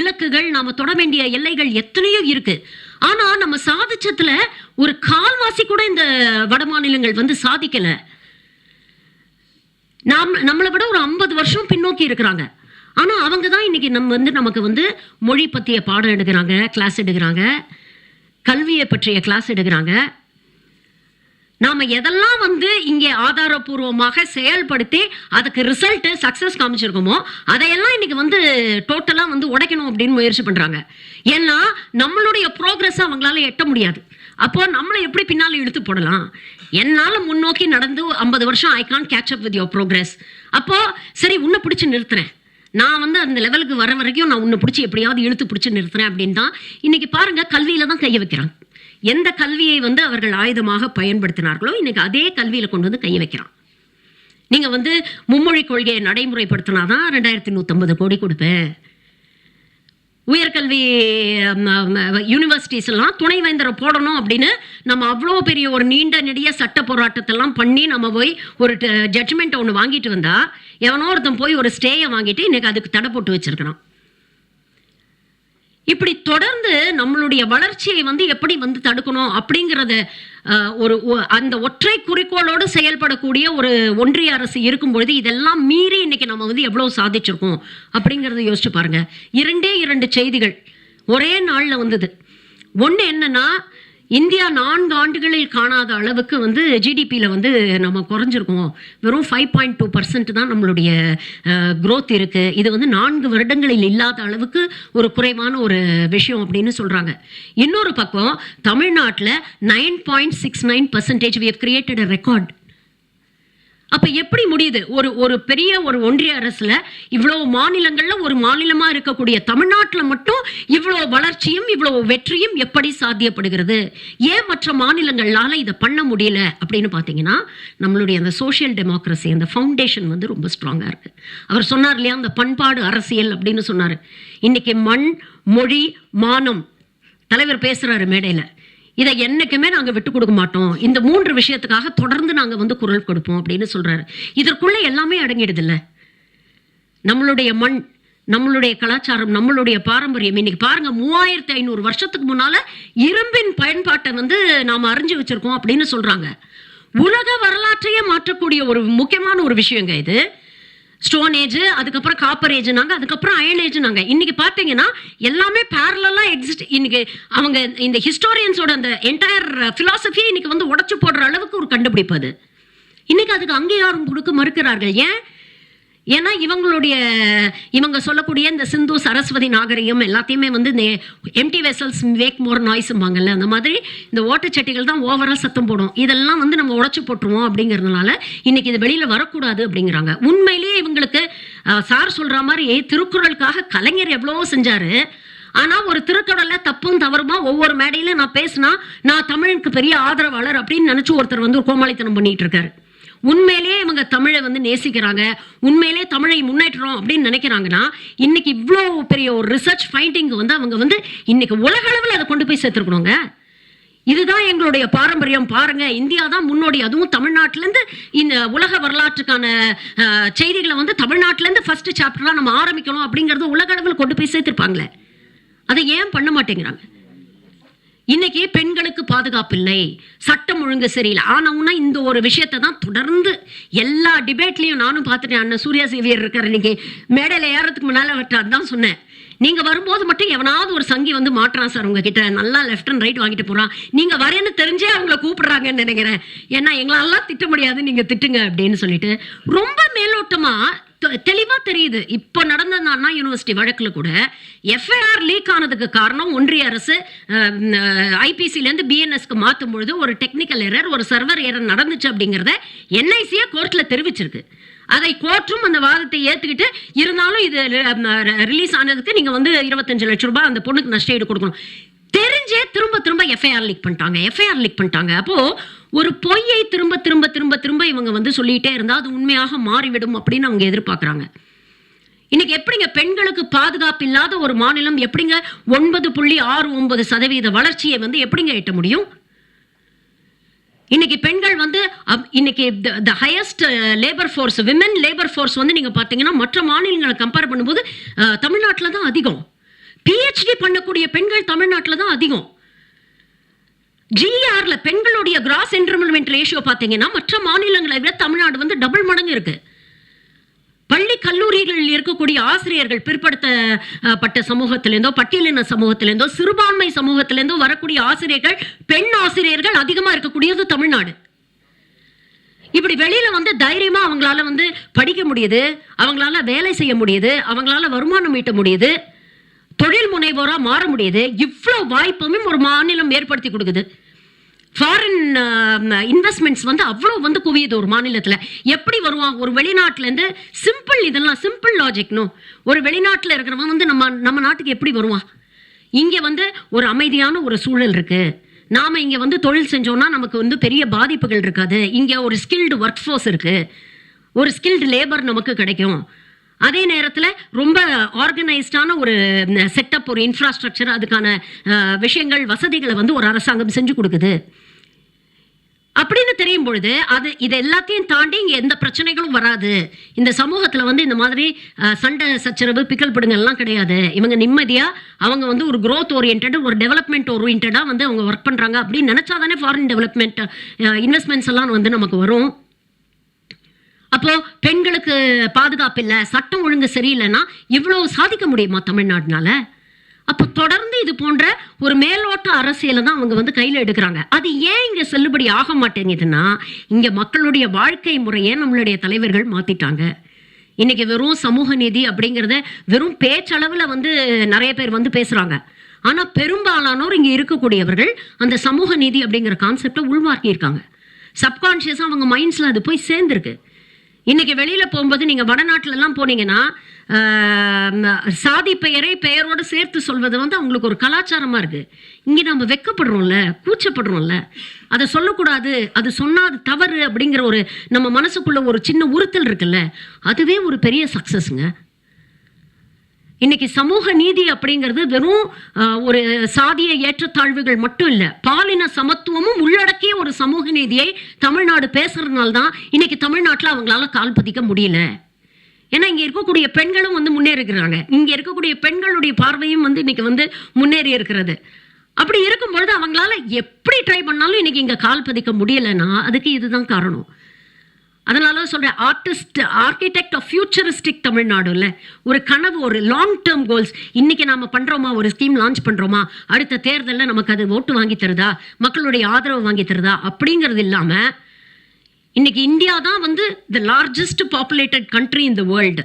இலக்குகள், நாம தொட வேண்டிய எல்லைகள் எத்தனையோ இருக்கு. ஆனா நம்ம சாதிச்சத்துல ஒரு கால்வாசி கூட இந்த வட மாநிலங்கள் வந்து சாதிக்கல. நம்மளை விட ஒரு 50 வருஷம் பின்னோக்கி இருக்கிறாங்க. ஆனா அவங்க தான் இன்னைக்கு நமக்கு வந்து மொழி பற்றிய பாடம் எடுக்கிறாங்க, கிளாஸ் எடுக்கிறாங்க, கல்வியை பற்றிய கிளாஸ் எடுக்கிறாங்க. நாம எதெல்லாம் வந்து இங்கே ஆதாரபூர்வமாக செயல்படுத்தி அதுக்கு ரிசல்ட் சக்சஸ் காமிச்சிருக்கோமோ அதையெல்லாம் இன்னைக்கு வந்து டோட்டலா வந்து உடைக்கணும் அப்படின்னு முயற்சி பண்றாங்க. ஏன்னா நம்மளுடைய ப்ரோக்ரஸ் அவங்களால எட்ட முடியாது. அப்போ நம்மளை எப்படி பின்னால இழுத்து போடலாம்? என்னால முன்னோக்கி நடந்து 50 வருஷம் I can't catch up with your progress. அப்போ சரி உன்னை பிடிச்சி நிறுத்துறேன், நான் வந்து அந்த லெவலுக்கு வர வரைக்கும் நான் உன்னை பிடிச்சி எப்படியாவது இழுத்து பிடிச்சி நிறுத்துறேன் அப்படின்னு தான் இன்னைக்கு பாருங்க கல்வியில தான் கையை வைக்கிறான். எந்த கல்வியை வந்து அவர்கள் ஆயுதமாக பயன்படுத்தினார்களோ இன்னைக்கு அதே கல்வியில கொண்டு வந்து கையை வைக்கிறான். நீங்க வந்து மும்மொழி கொள்கையை நடைமுறைப்படுத்தினாதான் 2150 கோடி கொடுப்பேன். உயர்கல்வி யூனிவர்சிட்டிஸ் எல்லாம் துணைவேந்தரை போடணும் அப்படின்னு நம்ம அவ்வளோ பெரிய ஒரு நீண்ட நெடிய சட்ட போராட்டத்தெல்லாம் பண்ணி நம்ம போய் ஒரு ஜட்ஜ்மெண்ட் ஒன்று வாங்கிட்டு வந்தா எவனோ ஒருத்தன் போய் ஒரு ஸ்டேயை வாங்கிட்டு இன்னைக்கு அதுக்கு தடை போட்டு வச்சிருக்கிறான். இப்படி தொடர்ந்து நம்மளுடைய வளர்ச்சியை வந்து எப்படி வந்து தடுக்கணும் அப்படிங்கிறத ஒரு அந்த ஒற்றை குறிக்கோளோடு செயல்படக்கூடிய ஒரு ஒன்றிய அரசு இருக்கும் பொழுது இதெல்லாம் மீறி இன்னைக்கு நம்ம வந்து எவ்வளவு சாதிச்சிருக்கோம் அப்படிங்கிறத யோசிச்சு பாருங்க. 2 செய்திகள் ஒரே நாள்ல வந்தது. ஒன்று என்னன்னா, இந்தியா 4 ஆண்டுகளில் காணாத அளவுக்கு வந்து ஜிடிபியில் வந்து நம்ம குறைஞ்சிருக்கோம். வெறும் 5.2% தான் நம்மளுடைய growth இருக்குது. இது வந்து 4 வருடங்களில் இல்லாத அளவுக்கு ஒரு குறைவான ஒரு விஷயம் அப்படின்னு சொல்கிறாங்க. இன்னொரு பக்கம் தமிழ்நாட்டில் 9.69% we have created a record. அப்போ எப்படி முடியுது? ஒரு பெரிய ஒரு ஒன்றிய அரசில் இவ்வளோ மாநிலங்களில் ஒரு மாநிலமாக இருக்கக்கூடிய தமிழ்நாட்டில் மட்டும் இவ்வளோ வளர்ச்சியும் இவ்வளோ வெற்றியும் எப்படி சாத்தியப்படுகிறது? ஏன் மற்ற மாநிலங்களால் இதை பண்ண முடியல அப்படின்னு பார்த்தீங்கன்னா, நம்மளுடைய அந்த சோஷியல் டெமோக்ரஸி, அந்த ஃபவுண்டேஷன் வந்து ரொம்ப ஸ்ட்ராங்காக இருக்குது. அவர் சொன்னார் இல்லையா, அந்த பண்பாடு அரசியல் அப்படின்னு சொன்னார். இன்னைக்கு மண், மொழி, மானம், தலைவர் பேசுகிறாரு மேடையில், இதை என்னைக்குமே நாங்கள் விட்டு கொடுக்க மாட்டோம். இந்த 3 விஷயத்துக்காக தொடர்ந்து நாங்கள் வந்து குரல் கொடுப்போம் அப்படின்னு சொல்கிறாரு. இதற்குள்ளே எல்லாமே அடங்கிடுதில்ல. நம்மளுடைய மண், நம்மளுடைய கலாச்சாரம், நம்மளுடைய பாரம்பரியம். இன்னைக்கு பாருங்க, 3500 வருஷத்துக்கு முன்னால் இரும்பின் பயன்பாட்டை வந்து நாம் அறிஞ்சு வச்சுருக்கோம் அப்படின்னு சொல்கிறாங்க. உலக வரலாற்றையே மாற்றக்கூடிய ஒரு முக்கியமான ஒரு விஷயங்க இது. ஸ்டோன் ஏஜ், அதுக்கப்புறம் காப்பர் ஏஜ்னாங்க, அதுக்கப்புறம் அயன் ஏஜ்னாங்க. இன்னைக்கு பார்த்தீங்கன்னா எல்லாமே பேரலா எக்ஸிஸ்ட். இன்னைக்கு அவங்க இந்த ஹிஸ்டோரியன்ஸோட அந்த என்டையர் ஃபிலாசபியை இன்னைக்கு வந்து உடச்சு போடுற அளவுக்கு ஒரு கண்டுபிடிப்பு அது. இன்னைக்கு அதுக்கு அங்கீகாரம் கொடுக்க மறுக்கிறார்கள். ஏன்னா இவங்க சொல்லக்கூடிய இந்த சிந்து சரஸ்வதி நாகரிகம் எல்லாத்தையுமே வந்து இந்த எம்டி வெசல்ஸ் மேக் மோர் நாய்ஸ்ம்பாங்கல்ல, அந்த மாதிரி இந்த ஓட்டச்சட்டிகள் தான் ஓவராக சத்தம் போடும். இதெல்லாம் வந்து நம்ம உடச்சி போட்டுருவோம் அப்படிங்கிறதுனால இன்னைக்கு இது வெளியில் வரக்கூடாது அப்படிங்கிறாங்க. உண்மையிலேயே இவங்களுக்கு சார் சொல்கிற மாதிரி திருக்குறளுக்காக கலைஞர் எவ்வளவோ செஞ்சார். ஆனால் ஒரு திருக்குறளில் தப்பும் தவறுமா ஒவ்வொரு மேடையிலும் நான் பேசினா நான் தமிழுக்கு பெரிய ஆதரவாளர் அப்படின்னு நினச்சி ஒருத்தர் வந்து ஒரு கோமாளித்தனம் பண்ணிட்டு இருக்காரு. உண்மையிலேயே இவங்க தமிழை வந்து நேசிக்கிறாங்க, உண்மையிலே தமிழை முன்னேற்றோம் அப்படின்னு நினைக்கிறாங்கன்னா, இன்னைக்கு இவ்வளோ பெரிய ஒரு ரிசர்ச் ஃபைண்டிங் வந்து அவங்க வந்து இன்னைக்கு உலக அளவில் அதை கொண்டு போய் சேர்த்துருக்கணுங்க. இதுதான் எங்களுடைய பாரம்பரியம். பாருங்க, இந்தியா தான் முன்னோடி. அதுவும் தமிழ்நாட்டிலேருந்து இந்த உலக வரலாற்றுக்கான செய்திகளை வந்து தமிழ்நாட்டிலேருந்து ஃபர்ஸ்ட் சாப்டராக நம்ம ஆரம்பிக்கணும் அப்படிங்கிறது உலக அளவில் கொண்டு போய் சேர்த்துருப்பாங்களே. அதை ஏன் பண்ண மாட்டேங்கிறாங்க? இன்னைக்கு பெண்களுக்கு பாதுகாப்பு இல்லை, சட்டம் ஒழுங்கு சரியில்லை. ஆனவுன்னா இந்த ஒரு விஷயத்தை தான் தொடர்ந்து எல்லா டிபேட்லையும் நானும் பார்த்துட்டேன். அண்ணன் சூர்யா சேவியர் இருக்கார், இன்னைக்கு மேடையில் ஏறதுக்கு முன்னால் அவர்கிட்ட அதுதான் சொன்னேன். நீங்கள் வரும்போது மட்டும் எவனாவது ஒரு சங்கி வந்து மாட்டுறான் சார் உங்ககிட்ட, நல்லா லெஃப்ட் அண்ட் ரைட் வாங்கிட்டு போகிறான், நீங்கள் வரேன்னு தெரிஞ்சே அவங்கள கூப்பிடுறாங்கன்னு நினைக்கிறேன். ஏன்னா எங்களெல்லாம் திட்ட முடியாது, நீங்கள் திட்டுங்க அப்படின்னு சொல்லிட்டு ரொம்ப மேலோட்டமாக தெளிவாக தெரியுது. இப்போ நடந்த அந்த அண்ணா யூனிவர்சிட்டி வழக்கில் கூட எஃப்ஐஆர் லீக் ஆனதுக்கு காரணம் ஒன்றிய அரசு ஐபிசிலேருந்து பிஎன்எஸ்க்கு மாற்றும் பொழுது ஒரு டெக்னிக்கல் எரர், ஒரு சர்வர் எரர் நடந்துச்சு அப்படிங்கிறத என்ஐசியை கோர்ட்டில் தெரிவிச்சிருக்கு. அதை கோர்ட்டும் அந்த வாதத்தை ஏற்றுக்கிட்டு, இருந்தாலும் இது ரிலீஸ் ஆனதுக்கு நீங்கள் வந்து 25 லட்சம் ரூபாய் அந்த பொண்ணுக்கு நஷ்ட ஈடு கொடுக்கணும் தெரிஞ்சே திரும்ப எஃப்ஐஆர் லீக் பண்ணிட்டாங்க. அப்போது ஒரு பொய்யை திரும்ப இவங்க வந்து சொல்லிகிட்டே இருந்தால் அது உண்மையாக மாறிவிடும் அப்படின்னு அவங்க எதிர்பார்க்குறாங்க. இன்னைக்கு எப்படிங்க பெண்களுக்கு பாதுகாப்பு இல்லாத ஒரு மாநிலம் எப்படிங்க 9.69% வளர்ச்சியை வந்து எப்படிங்க எட்ட முடியும்? இன்னைக்கு பெண்கள் வந்து இன்னைக்கு the highest labour force, women labour force வந்து நீங்கள் பார்த்தீங்கன்னா மற்ற மாநிலங்களை கம்பேர் பண்ணும்போது தமிழ்நாட்டில் தான் அதிகம். பிஹெச்டி பண்ணக்கூடிய பெண்கள் தமிழ்நாட்டில் தான் அதிகம். ஜிஆர்ல பெண்களுடைய கிராஸ் என்ரோல்மெண்ட் ரேஷியோ பார்த்தீங்கன்னா மற்ற மாநிலங்களை விட தமிழ்நாடு வந்து டபுள் மடங்கு இருக்கு. பள்ளி கல்லூரிகளில் இருக்கக்கூடிய ஆசிரியர்கள் பிற்படுத்தப்பட்ட சமூகத்திலேருந்தோ, பட்டியலின சமூகத்திலேருந்தோ, சிறுபான்மை சமூகத்திலேருந்தோ வரக்கூடிய ஆசிரியர்கள், பெண் ஆசிரியர்கள் அதிகமாக இருக்கக்கூடியது தமிழ்நாடு. இப்படி வெளியில வந்து தைரியமா அவங்களால வந்து படிக்க முடியுது, அவங்களால வேலை செய்ய முடியுது, அவங்களால வருமானம் ஈட்ட முடியுது, தொழில் முனைவோரா மாற முடியுது. இவ்வளோ வாய்ப்பும் ஒரு மாநிலம் ஏற்படுத்தி கொடுக்குது. ஃபாரின் இன்வெஸ்ட்மெண்ட்ஸ் வந்து அவ்வளோ வந்து குவியுது ஒரு மாநிலத்தில். எப்படி வருவான் ஒரு வெளிநாட்டிலேருந்து? சிம்பிள், இதெல்லாம் சிம்பிள் லாஜிக்னும். ஒரு வெளிநாட்டில் இருக்கிறவன் வந்து நம்ம நாட்டுக்கு எப்படி வருவான்? இங்கே வந்து ஒரு அமைதியான ஒரு சூழல் இருக்குது. நாம் இங்கே வந்து தொழில் செஞ்சோன்னா நமக்கு வந்து பெரிய பாதிப்புகள் இருக்காது. இங்கே ஒரு ஸ்கில்டு ஒர்க் ஃபோர்ஸ் இருக்குது, ஒரு ஸ்கில்டு லேபர் நமக்கு கிடைக்கும். அதே நேரத்தில் ரொம்ப ஆர்கனைஸ்டான ஒரு செட்டப், ஒரு இன்ஃப்ராஸ்ட்ரக்சர், அதுக்கான விஷயங்கள், வசதிகளை வந்து ஒரு அரசாங்கம் செஞ்சு கொடுக்குது அப்படின்னு தெரியும் பொழுது இது எல்லாத்தையும் தாண்டி இங்கே எந்த பிரச்சனைகளும் வராது. இந்த சமூகத்தில் வந்து இந்த மாதிரி சண்டை சச்சரவு பிக்கல் பிடுங்கெல்லாம் கிடையாது. இவங்க நிம்மதியாக அவங்க வந்து ஒரு க்ரோத் ஓரியன்ட், ஒரு டெவலப்மெண்ட் ஓரியன்டாக வந்து அவங்க ஒர்க் பண்ணுறாங்க அப்படின்னு நினச்சா தானே ஃபாரின் டெவலப்மெண்ட் இன்வெஸ்ட்மெண்ட்ஸ் எல்லாம் வந்து நமக்கு வரும். அப்போ பெண்களுக்கு பாதுகாப்பு இல்லை, சட்டம் ஒழுங்கு சரியில்லைன்னா இவ்வளோ சாதிக்க முடியுமா தமிழ்நாட்டினால? அப்போ தொடர்ந்து இது போன்ற ஒரு மேலோட்ட அரசியலை தான் அவங்க வந்து கையில் எடுக்கிறாங்க. அது ஏன் இங்கே செல்லுபடி ஆக மாட்டேங்குதுன்னா, இங்கே மக்களுடைய வாழ்க்கை முறையை நம்மளுடைய தலைவர்கள் மாற்றிட்டாங்க. இன்னைக்கு வெறும் சமூக நீதி அப்படிங்கிறத வெறும் பேச்சளவில் வந்து நிறைய பேர் வந்து பேசுகிறாங்க. ஆனால் பெரும்பாலானோர் இங்கே இருக்கக்கூடியவர்கள் அந்த சமூக நீதி அப்படிங்கிற கான்செப்டை உள்வாக்கியிருக்காங்க. சப்கான்ஷியஸாக அவங்க மைண்ட்ஸில் அது போய் சேர்ந்துருக்கு. இன்னைக்கு வெளியில் போகும்போது நீங்கள் வடநாட்டிலலாம் போனீங்கன்னா சாதி பெயரோடு சேர்த்து சொல்வது வந்து அவங்களுக்கு ஒரு கலாச்சாரமாக இருக்குது. இங்கே நம்ம வெக்கப்படுறோம்ல, கூச்சப்படுறோம்ல, அதை சொல்லக்கூடாது, அது சொன்னால் அது தவறு அப்படிங்கிற ஒரு நம்ம மனசுக்குள்ள ஒரு சின்ன உறுத்தல் இருக்குல்ல, அதுவே ஒரு பெரிய சக்ஸஸ்ங்க. இன்னைக்கு சமூக நீதி அப்படிங்கிறது வெறும் ஒரு சாதிய ஏற்றத்தாழ்வுகள் மட்டும் இல்லை, பாலின சமத்துவமும் உள்ளடக்கிய ஒரு சமூக நீதியை தமிழ்நாடு பேசுறதுனால்தான் இன்னைக்கு தமிழ்நாட்டில் அவங்களால கால் பதிக்க முடியல. ஏன்னா இங்கே இருக்கக்கூடிய பெண்களும் வந்து முன்னேறுகிறாங்க, இங்கே இருக்கக்கூடிய பெண்களுடைய பார்வையும் வந்து இன்னைக்கு வந்து முன்னேறி இருக்கிறது. அப்படி இருக்கும்பொழுது அவங்களால எப்படி ட்ரை பண்ணாலும் இன்னைக்கு இங்கே கால் பதிக்க முடியலைன்னா அதுக்கு இதுதான் காரணம். அதனால சொல்கிறேன், ஆர்கிடெக்ட் ஆஃப் ஃபியூச்சரிஸ்டிக் தமிழ்நாடு இல்லை, ஒரு கனவு, ஒரு லாங் டேர்ம் கோல்ஸ். இன்றைக்கி நாம் பண்ணுறோமா, ஒரு ஸ்கீம் லான்ச் பண்ணுறோமா, அடுத்த தேர்தலில் நமக்கு அது ஓட்டு வாங்கி தருதா, மக்களுடைய ஆதரவு வாங்கி தருதா அப்படிங்கிறது இல்லாமல், இன்னைக்கு இந்தியா தான் வந்து the largest populated country in the world.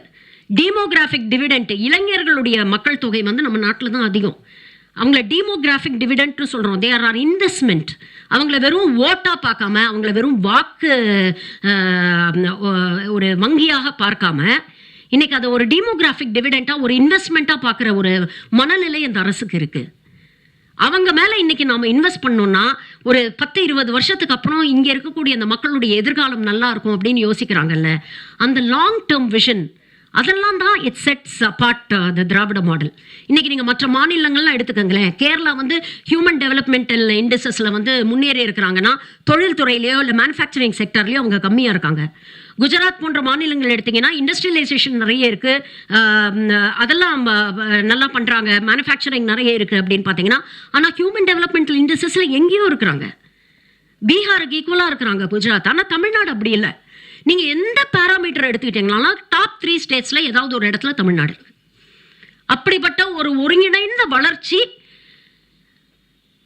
Demographic dividend, இளைஞர்களுடைய மக்கள் தொகை வந்து நம்ம நாட்டில் தான் அதிகம். அவங்கள டீமோகிராஃபிக் டிவிடெண்ட்னு சொல்கிறோம். They are investment. அவங்கள வெறும் ஓட்டாக பார்க்காம, அவங்கள வெறும் வாக்கு ஒரு வங்கியாக பார்க்காம, இன்னைக்கு அதை ஒரு டீமோகிராஃபிக் டிவிடெண்ட்டாக ஒரு இன்வெஸ்ட்மெண்ட்டாக பார்க்குற ஒரு மனநிலை அந்த அரசுக்கு இருக்குது. அவங்க மேலே இன்னைக்கு நாம் இன்வெஸ்ட் பண்ணோம்னா ஒரு 10-20 வருஷத்துக்கு அப்புறம் இங்கே இருக்கக்கூடிய அந்த மக்களுடைய எதிர்காலம் நல்லா இருக்கும் அப்படின்னு யோசிக்கிறாங்கல்ல, அந்த லாங் டேர்ம் விஷன், அதெல்லாம் தான் it sets apart the Dravida model. இன்றைக்கி நீங்கள் மற்ற மாநிலங்கள்லாம் எடுத்துக்கோங்களேன். கேரளா வந்து ஹியூமன் டெவலப்மெண்டல் இண்டஸ்ட்ரீஸில் வந்து முன்னேறி இருக்கிறாங்கன்னா, தொழில்துறையிலையோ இல்லை மேனுஃபேக்சரிங் செக்டர்லையோ அவங்க கம்மியாக இருக்காங்க. குஜராத் போன்ற மாநிலங்கள் எடுத்திங்கன்னா இண்டஸ்ட்ரியலைசேஷன் நிறைய இருக்குது, அதெல்லாம் நல்லா பண்ணுறாங்க, மேனுஃபேக்சரிங் நிறைய இருக்குது அப்படின்னு பார்த்தீங்கன்னா. ஆனால் ஹியூமன் டெவலப்மெண்டல் இண்டஸ்ட்ரீஸில் எங்கேயோ இருக்கிறாங்க. பீகாருக்கு ஈக்குவலாக இருக்கிறாங்க குஜராத். ஆனால் தமிழ்நாடு அப்படி இல்லை. நீங்கள் எந்த பேராமீட்டர் எடுத்துக்கிட்டீங்கனாலும் டாப் 3 ஸ்டேட்ஸில் ஏதாவது ஒரு இடத்துல தமிழ்நாடு. அப்படிப்பட்ட ஒரு ஒருங்கிணைந்த வளர்ச்சி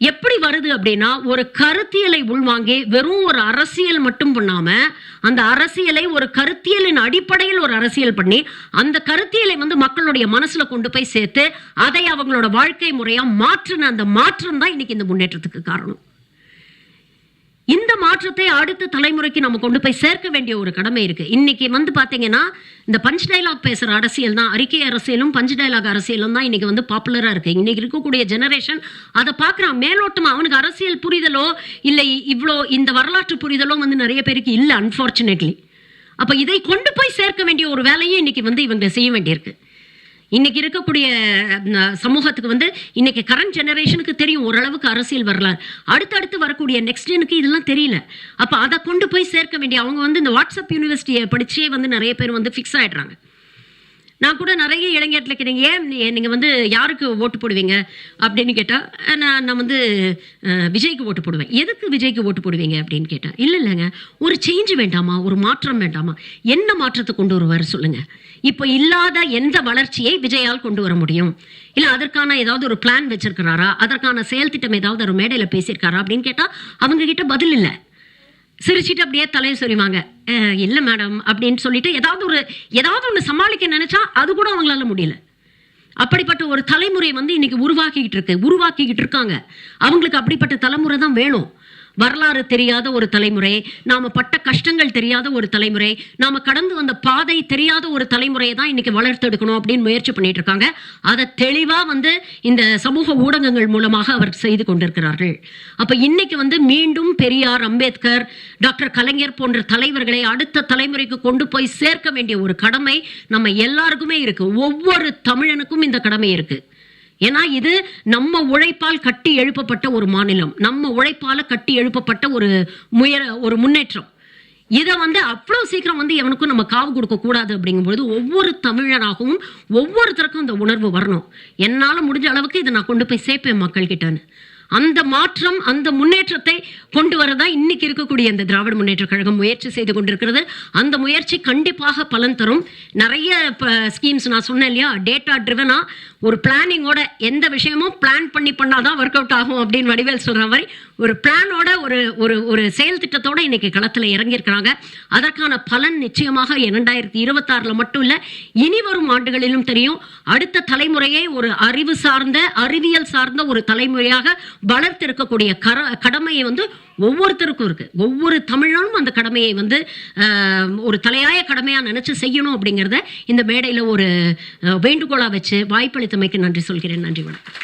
எப்படி வருது அப்படின்னா, ஒரு கருத்தியலை உள்வாங்கி வெறும் ஒரு அரசியல் மட்டும் பண்ணாம, அந்த அரசியலை ஒரு கருத்தியலின் அடிப்படையில் ஒரு அரசியல் பண்ணி, அந்த கருத்தியலை வந்து மக்களுடைய மனசுல கொண்டு போய் சேர்த்து அதை அவங்களோட வாழ்க்கை முறையா மாற்றின அந்த மாற்றம் தான் இன்னைக்கு இந்த முன்னேற்றத்துக்கு காரணம். இந்த மாற்றத்தை அடுத்த தலைமுறைக்கு நம்ம கொண்டு போய் சேர்க்க வேண்டிய ஒரு கடமை இருக்கு. இன்னைக்கு வந்து பாத்தீங்கன்னா, இந்த பஞ்ச் டைலாக் பேசுற அரசியல் தான், அறிக்கை அரசியலும் பஞ்ச் டைலாக் அரசியலும் தான் இன்னைக்கு வந்து பாப்புலரா இருக்கு. இன்னைக்கு இருக்கக்கூடிய ஜெனரேஷன் அதை பார்க்குறான் மேலோட்டமா. அவனுக்கு அரசியல் புரிதலோ இல்லை இவ்வளோ இந்த வரலாற்று புரிதலோ வந்து நிறைய பேருக்கு இல்லை, அன்ஃபார்ச்சுனேட்லி. அப்போ இதை கொண்டு போய் சேர்க்க வேண்டிய ஒரு வேலையை இன்னைக்கு வந்து இவங்க செய்ய வேண்டியிருக்கு. இன்னைக்கு இருக்கக்கூடிய சமூகத்துக்கு வந்து இன்னைக்கு கரண்ட் ஜெனரேஷனுக்கு தெரியும் ஓரளவுக்கு அரசியல் வரலாறு. அடுத்தடுத்து வரக்கூடிய நெக்ஸ்ட் ஜெனுக்கு இதெல்லாம் தெரியல. அப்போ அதை கொண்டு போய் சேர்க்க வேண்டிய அவங்க வந்து இந்த வாட்ஸ்அப் யூனிவர்சிட்டியை படிச்சே வந்து நிறைய பேர் வந்து ஃபிக்ஸ் ஆகிடுறாங்க. நான் கூட நிறைய இளைஞர்கள் கேட்டீங்க, ஏன் நீங்கள் வந்து யாருக்கு ஓட்டு போடுவீங்க அப்படின்னு கேட்டால், நான் வந்து விஜய்க்கு ஓட்டு போடுவேன். எதுக்கு விஜய்க்கு ஓட்டு போடுவீங்க அப்படின்னு கேட்டேன். இல்லைங்க, ஒரு சேஞ்ச் வேண்டாமா, ஒரு மாற்றம் வேண்டாமா? என்ன மாற்றத்தை கொண்டு வருவார் சொல்லுங்கள். இப்போ இல்லாத எந்த வளர்ச்சியை விஜயால் கொண்டு வர முடியும்? இல்லை அதற்கான ஏதாவது ஒரு பிளான் வச்சிருக்கிறாரா, அதற்கான செயல் திட்டம் ஏதாவது ஒரு மேடையில் பேசியிருக்காரா அப்படின்னு கேட்டால் அவங்க கிட்ட பதில் இல்லை. சிரிச்சிட்டு அப்படியே தலையை சொறிவாங்க, இல்லை மேடம் அப்படின்னு சொல்லிட்டு ஏதாவது ஒன்று சமாளிக்க நினைச்சா அது கூட அவங்களால முடியல. அப்படிப்பட்ட ஒரு தலைமுறை வந்து இன்னைக்கு உருவாக்கிக்கிட்டு இருக்காங்க. அவங்களுக்கு அப்படிப்பட்ட தலைமுறை தான் வேணும். வரலாறு தெரியாத ஒரு தலைமுறை, நாம பட்ட கஷ்டங்கள் தெரியாத ஒரு தலைமுறை, நாம கடந்து வந்த பாதை தெரியாத ஒரு தலைமுறையை தான் இன்னைக்கு வளர்த்தெடுக்கணும் அப்படின்னு முயற்சி பண்ணிட்டு இருக்காங்க. அதை தெளிவா வந்து இந்த சமூக ஊடகங்கள் மூலமாக அவர் செய்து கொண்டிருக்கிறார்கள். அப்ப இன்னைக்கு வந்து மீண்டும் பெரியார், அம்பேத்கர், டாக்டர் கலைஞர் போன்ற தலைவர்களை அடுத்த தலைமுறைக்கு கொண்டு போய் சேர்க்க வேண்டிய ஒரு கடமை நம்ம எல்லாருக்குமே இருக்கு. ஒவ்வொரு தமிழனுக்கும் இந்த கடமை இருக்கு. ஏன்னா இது நம்ம உழைப்பால் கட்டி எழுப்பப்பட்ட ஒரு மாநிலம், நம்ம உழைப்பால கட்டி எழுப்பப்பட்ட ஒரு முன்னேற்றம். இதை வந்து அவ்வளோ சீக்கிரம் வந்து எவனுக்கும் நம்ம காவு கொடுக்க கூடாது. அப்படிங்கும்பொழுது ஒவ்வொரு தமிழனாகவும் ஒவ்வொருத்தருக்கும் இந்த உணர்வு வரணும். என்னால் முடிஞ்ச அளவுக்கு இதை நான் கொண்டு போய் சேர்ப்பேன் மக்கள் கிட்டன்னு. அந்த மாற்றம், அந்த முன்னேற்றத்தை கொண்டு வரதா இன்னைக்கு இருக்கக்கூடிய இந்த திராவிட முன்னேற்ற கழகம் முயற்சி செய்து கொண்டிருக்கிறது. அந்த முயற்சி கண்டிப்பாக பலன் தரும். நிறைய ஸ்கீம்ஸ் நான் சொன்னேன் இல்லையா, டேட்டா ட்ரிவனா ஒரு பிளானிங்கோட எந்த விஷயமும் பிளான் பண்ணாதான் ஒர்க் அவுட் ஆகும் அப்படின்னு வடிவேல் சொல்ற மாதிரி ஒரு பிளானோட ஒரு ஒரு ஒரு செயல் திட்டத்தோட இன்னைக்கு களத்தில் இறங்கியிருக்கிறாங்க. அதற்கான பலன் நிச்சயமாக 2026 மட்டும் இல்லை, இனி வரும் ஆண்டுகளிலும் தெரியும். அடுத்த தலைமுறையை ஒரு அறிவு சார்ந்த அறிவியல் சார்ந்த ஒரு தலைமுறையாக வளர்த்திருக்கக்கூடிய கடமையை வந்து ஒவ்வொருத்தருக்கும் இருக்கு. ஒவ்வொரு தமிழனும் அந்த கடமையை வந்து ஒரு தலையாய கடமையா நினைச்சு செய்யணும் அப்படிங்கிறத இந்த மேடையில் ஒரு வேண்டுகோளா வச்சு வாய்ப்பளித்தமைக்கு நன்றி சொல்கிறேன். நன்றி, வணக்கம்.